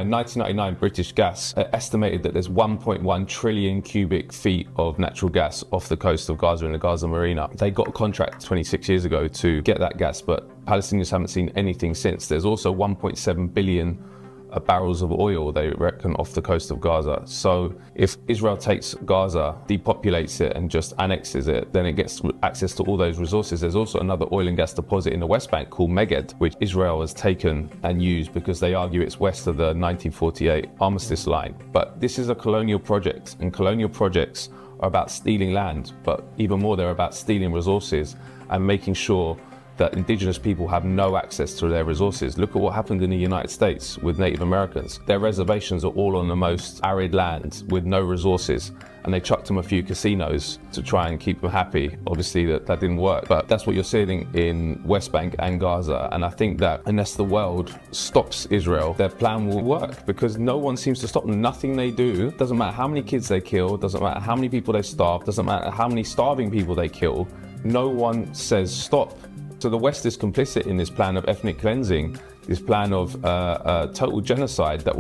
In 1999, British Gas estimated that there's 1.1 trillion cubic feet of natural gas off the coast of Gaza in the Gaza Marina. They got a contract 26 years ago to get that gas, but Palestinians haven't seen anything since. There's also 1.7 billion barrels of oil, they reckon, off the coast of Gaza. So if Israel takes Gaza, depopulates it and just annexes it, then it gets access to all those resources. There's also another oil and gas deposit in the West Bank called Meged, which Israel has taken and used because they argue it's west of the 1948 armistice line. But this is a colonial project, and colonial projects are about stealing land, but even more, they're about stealing resources and making sure that indigenous people have no access to their resources. Look at what happened in the United States with Native Americans. Their reservations are all on the most arid land with no resources, and they chucked them a few casinos to try and keep them happy. Obviously that didn't work, but that's what you're seeing in West Bank and Gaza. And I think that unless the world stops Israel, their plan will work, because no one seems to stop them. Nothing they do, doesn't matter how many kids they kill, doesn't matter how many people they starve, doesn't matter how many starving people they kill, no one says stop. So the West is complicit in this plan of ethnic cleansing, this plan of total genocide that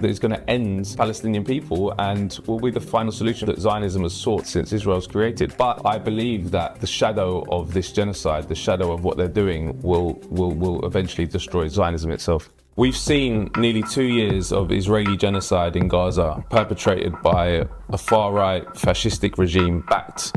is going to end Palestinian people and will be the final solution that Zionism has sought since Israel's created. But I believe that the shadow of this genocide, the shadow of what they're doing, will eventually destroy Zionism itself. We've seen nearly 2 years of Israeli genocide in Gaza perpetrated by a far-right fascistic regime backed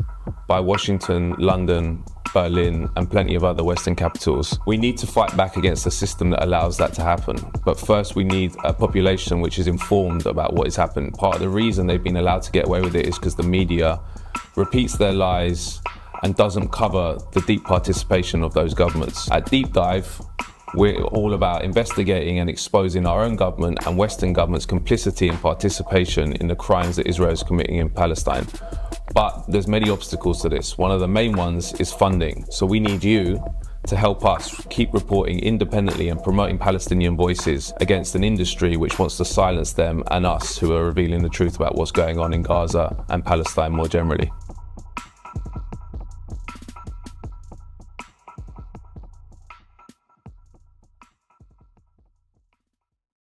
by Washington, London, Berlin and plenty of other Western capitals. We need to fight back against a system that allows that to happen. But first we need a population which is informed about what has happened. Part of the reason they've been allowed to get away with it is because the media repeats their lies and doesn't cover the deep participation of those governments. At Deep Dive, we're all about investigating and exposing our own government and Western governments' complicity and participation in the crimes that Israel is committing in Palestine. But there's many obstacles to this. One of the main ones is funding. So we need you to help us keep reporting independently and promoting Palestinian voices against an industry which wants to silence them and us, who are revealing the truth about what's going on in Gaza and Palestine more generally.